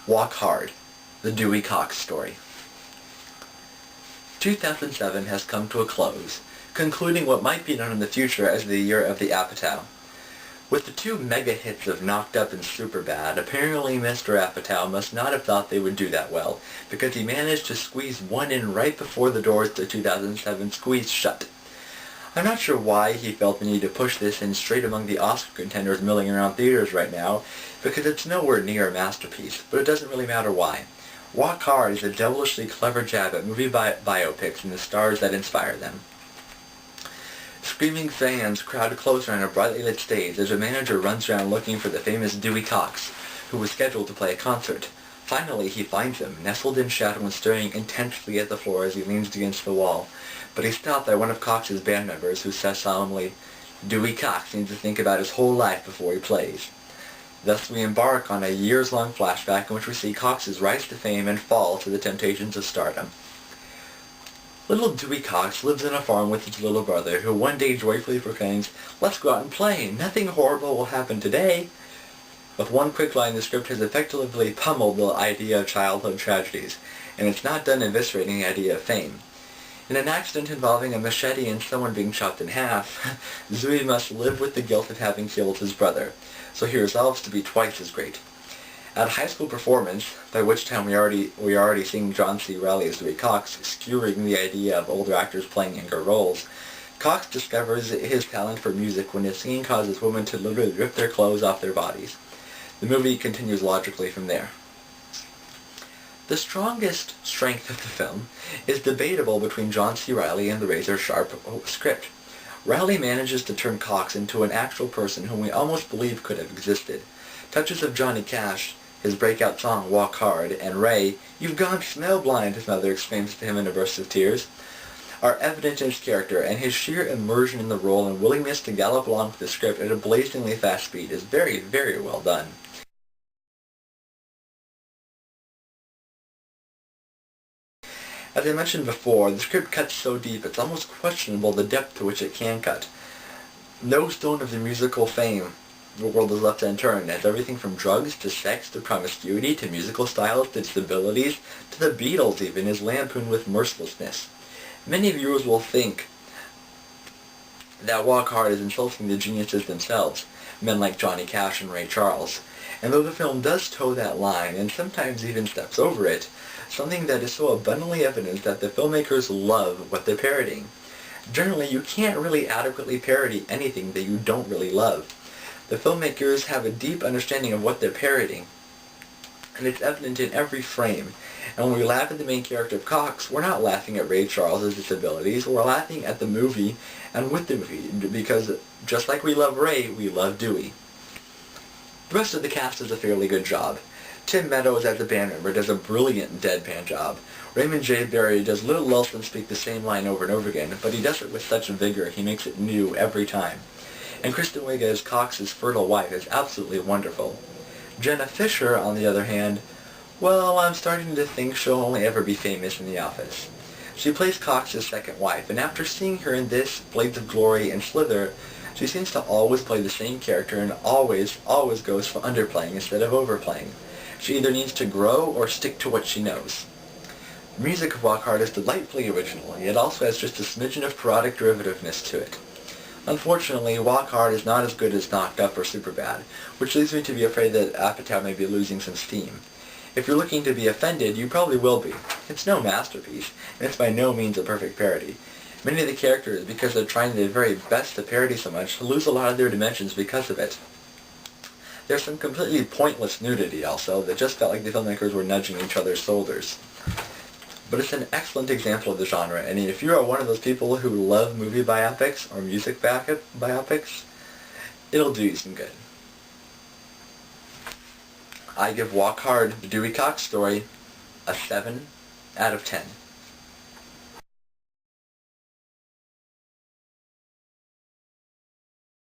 Walk Hard, the Dewey Cox story. 2007 has come to a close, concluding what might be known in the future as the year of the Apatow. With the two mega hits of Knocked Up and Superbad, apparently Mr. Apatow must not have thought they would do that well, because he managed to squeeze one in right before the doors to 2007 squeezed shut. I'm not sure why he felt the need to push this in straight among the Oscar contenders milling around theaters right now, because it's nowhere near a masterpiece, but it doesn't really matter why. Walk Hard is a devilishly clever jab at movie biopics and the stars that inspire them. Screaming fans crowd closer on a brightly lit stage as a manager runs around looking for the famous Dewey Cox, who was scheduled to play a concert. Finally, he finds him, nestled in shadow and staring intensely at the floor as he leans against the wall. But he's stopped by one of Cox's band members, who says solemnly, "Dewey Cox needs to think about his whole life before he plays." Thus we embark on a years-long flashback in which we see Cox's rise to fame and fall to the temptations of stardom. Little Dewey Cox lives on a farm with his little brother, who one day joyfully proclaims, "Let's go out and play. Nothing horrible will happen today." With one quick line, the script has effectively pummeled the idea of childhood tragedies, and it's not done eviscerating the idea of fame. In an accident involving a machete and someone being chopped in half, Dewey must live with the guilt of having killed his brother, so he resolves to be twice as great. At a high school performance, by which time we are already seeing John C. Reilly as Dewey Cox, skewering the idea of older actors playing younger roles, Cox discovers his talent for music when his singing causes women to literally rip their clothes off their bodies. The movie continues logically from there. The strongest strength of the film is debatable between John C. Reilly and the razor-sharp script. Reilly manages to turn Cox into an actual person whom we almost believe could have existed. Touches of Johnny Cash, his breakout song Walk Hard, and Ray, "You've gone snowblind," his mother exclaims to him in a burst of tears, are evident in his character, and his sheer immersion in the role and willingness to gallop along with the script at a blazingly fast speed is very, very well done. As I mentioned before, the script cuts so deep it's almost questionable the depth to which it can cut. No stone of the musical fame the world is left unturned, as everything from drugs to sex to promiscuity to musical styles to disabilities to the Beatles even is lampooned with mercilessness. Many viewers will think that Walk Hard is insulting the geniuses themselves, men like Johnny Cash and Ray Charles. And though the film does toe that line, and sometimes even steps over it, something that is so abundantly evident is that the filmmakers love what they're parodying. Generally, you can't really adequately parody anything that you don't really love. The filmmakers have a deep understanding of what they're parodying, and it's evident in every frame. And when we laugh at the main character of Cox, we're not laughing at Ray Charles' disabilities, we're laughing at the movie and with the movie, because just like we love Ray, we love Dewey. The rest of the cast does a fairly good job. Tim Meadows as a band member does a brilliant deadpan job. Raymond J. Barry does little else than speak the same line over and over again, but he does it with such vigor he makes it new every time. And Kristen Wiig as Cox's fertile wife is absolutely wonderful. Jenna Fischer, on the other hand, well, I'm starting to think she'll only ever be famous in The Office. She plays Cox's second wife, and after seeing her in this, Blades of Glory, and Slither, she seems to always play the same character and always goes for underplaying instead of overplaying. She either needs to grow or stick to what she knows. The music of Walk Hard is delightfully original, yet also has just a smidgen of parodic derivativeness to it. Unfortunately, Walk Hard is not as good as Knocked Up or Superbad, which leads me to be afraid that Apatow may be losing some steam. If you're looking to be offended, you probably will be. It's no masterpiece, and it's by no means a perfect parody. Many of the characters, because they're trying their very best to parody so much, lose a lot of their dimensions because of it. There's some completely pointless nudity also that just felt like the filmmakers were nudging each other's shoulders. But it's an excellent example of the genre, and if you are one of those people who love movie biopics or music biopics, it'll do you some good. I give Walk Hard, the Dewey Cox story, a 7 out of 10.